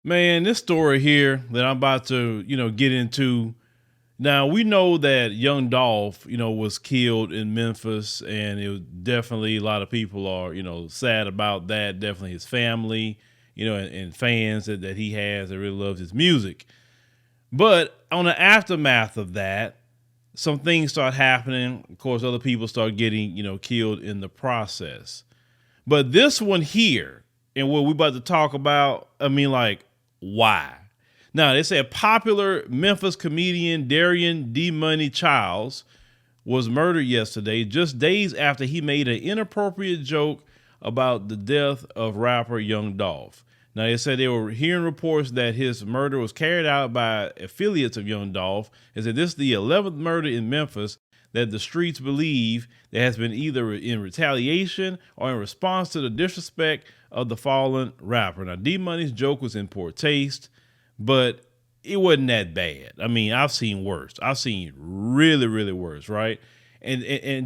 Man, this story here that I'm about to, get into. Now, we know that young Dolph, was killed in Memphis, and it was definitely a lot of people are, sad about that. Definitely his family, and fans that he has that really loves his music. But on the aftermath of that, some things start happening. Of course, other people start getting, killed in the process. But this one here, and what we're about to talk about, I mean, like, why? Now, they said popular Memphis comedian Darian DMuney Childs was murdered yesterday, just days after he made an inappropriate joke about the death of rapper Young Dolph. Now, they said they were hearing reports that his murder was carried out by affiliates of Young Dolph. They said this is the 11th murder in Memphis that the streets believe that has been either in retaliation or in response to the disrespect of the fallen rapper. Now, DMuney's joke was in poor taste, but it wasn't that bad. I mean, I've seen worse. I've seen really, really worse, right? And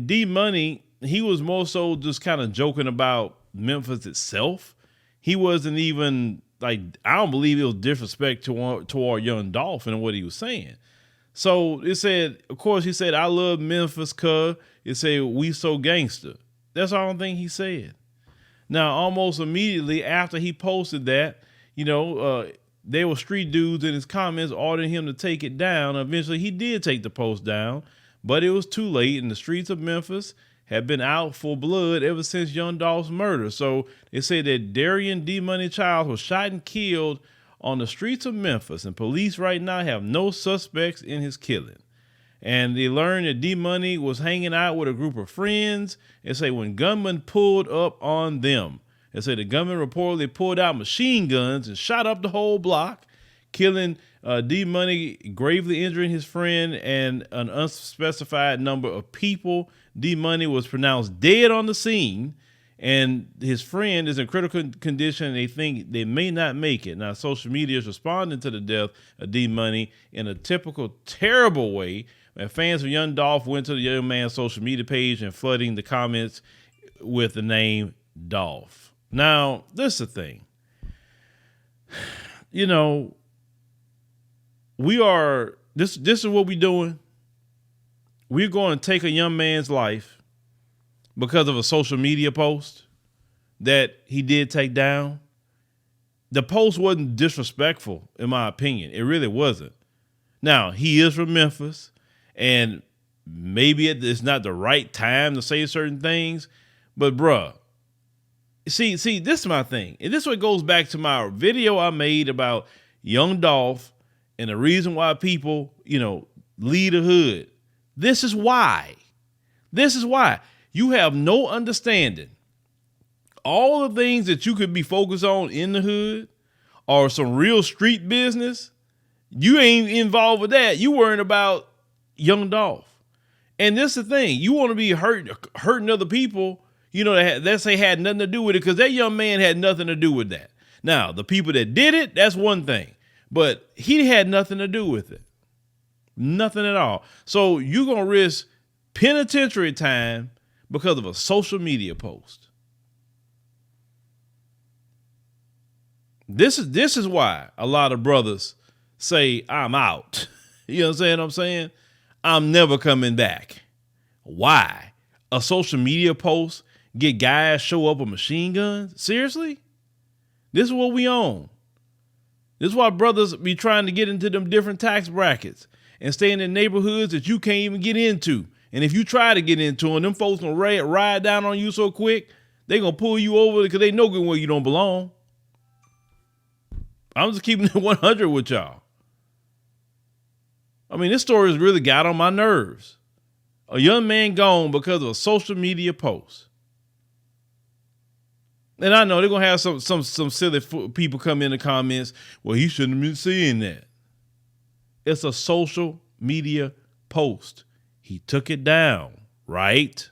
DMuney, he was more so just kind of joking about Memphis itself. He wasn't even like, I don't believe it was disrespect toward young Dolph and what he was saying. So it said, of course, he said, I love Memphis, cuz. It said, we so gangster. That's the only thing he said. Now, almost immediately after he posted that, there were street dudes in his comments ordering him to take it down. Eventually, he did take the post down, but it was too late, and the streets of Memphis have been out for blood ever since Young Dolph's murder. So they say that Darian DMuney Childs was shot and killed on the streets of Memphis, and police right now have no suspects in his killing. And they learned that DMuney was hanging out with a group of friends. They say when gunmen pulled up on them, they say the gunmen reportedly pulled out machine guns and shot up the whole block, killing DMuney, gravely injuring his friend and an unspecified number of people. DMuney was pronounced dead on the scene, and his friend is in critical condition. And they think they may not make it. Now, social media is responding to the death of DMuney in a typical terrible way. And fans of Young Dolph went to the young man's social media page and flooding the comments with the name Dolph. Now, this is the thing. This is what we're doing. We're going to take a young man's life because of a social media post that he did take down. The post wasn't disrespectful, in my opinion. It really wasn't. Now, he is from Memphis, and maybe it's not the right time to say certain things, but bruh, see, this is my thing. And this is what goes back to my video I made about Young Dolph and the reason why people, leave the hood. This is why. You have no understanding. All the things that you could be focused on in the hood or some real street business, you ain't involved with that. You worrying about Young Dolph. And this is the thing. You want to be hurting other people, that say had nothing to do with it, because that young man had nothing to do with that. Now, the people that did it, that's one thing. But he had nothing to do with it. Nothing at all. So you're going to risk penitentiary time because of a social media post. This is why a lot of brothers say, I'm out. You know what I'm saying? I'm never coming back. Why? A social media post get guys show up with machine guns? Seriously? This is what we own. This is why brothers be trying to get into them different tax brackets and stay in the neighborhoods that you can't even get into. And if you try to get into them folks gonna ride down on you so quick, they gonna pull you over because they know good where you don't belong. I'm just keeping it 100 with y'all. I mean, this story has really got on my nerves. A young man gone because of a social media post. And I know they're gonna have some silly people come in the comments. Well, he shouldn't have been saying that. It's a social media post. He took it down, right?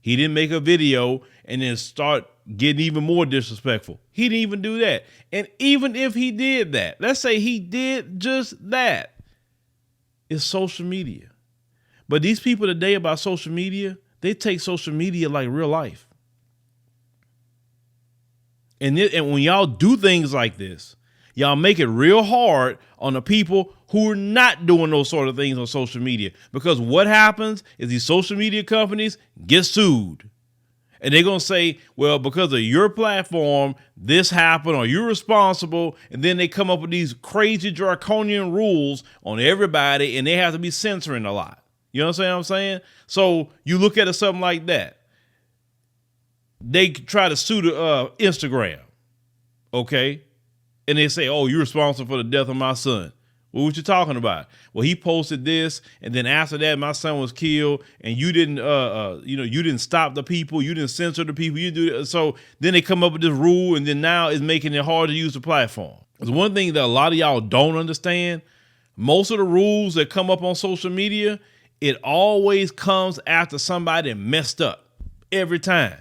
He didn't make a video and then start getting even more disrespectful. He didn't even do that. And even if he did that, let's say he did just that, it's social media. But these people today about social media, they take social media like real life. And when y'all do things like this, Y'all make it real hard on the people who are not doing those sort of things on social media. Because what happens is these social media companies get sued. And they're going to say, well, because of your platform, this happened or you're responsible. And then they come up with these crazy draconian rules on everybody and they have to be censoring a lot. You understand what I'm saying? So you look at something like that. They try to sue Instagram. Okay. And they say, oh, you're responsible for the death of my son. Well, what you talking about? Well, he posted this, and then after that, my son was killed, and you didn't, you didn't stop the people, you didn't censor the people, you do. So then they come up with this rule, and then now it's making it hard to use the platform. There's one thing that a lot of y'all don't understand. Most of the rules that come up on social media, it always comes after somebody messed up every time.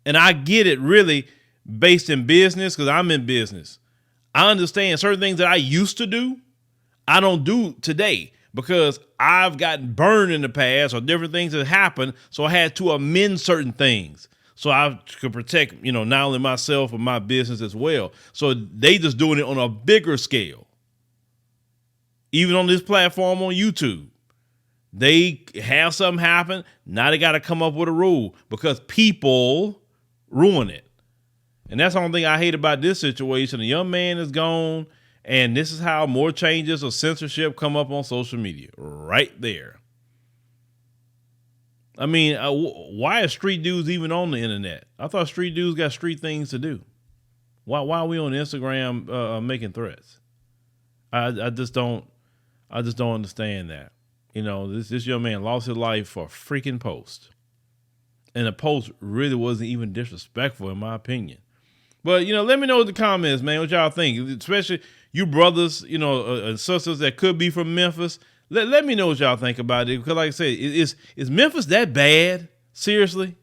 And I get it really based in business because I'm in business. I understand certain things that I used to do, I don't do today because I've gotten burned in the past or different things that happened. So I had to amend certain things so I could protect, not only myself but my business as well. So they just doing it on a bigger scale. Even on this platform on YouTube, they have something happen. Now they got to come up with a rule because people ruin it. And that's the only thing I hate about this situation. The young man is gone. And this is how more changes or censorship come up on social media. Right there. I mean, why are street dudes even on the internet? I thought street dudes got street things to do. Why are we on Instagram making threats? I just don't understand that. This young man lost his life for a freaking post. And the post really wasn't even disrespectful in my opinion. But, let me know in the comments, man, what y'all think. Especially you brothers, and sisters that could be from Memphis. Let me know what y'all think about it. Because like I said, is Memphis that bad? Seriously?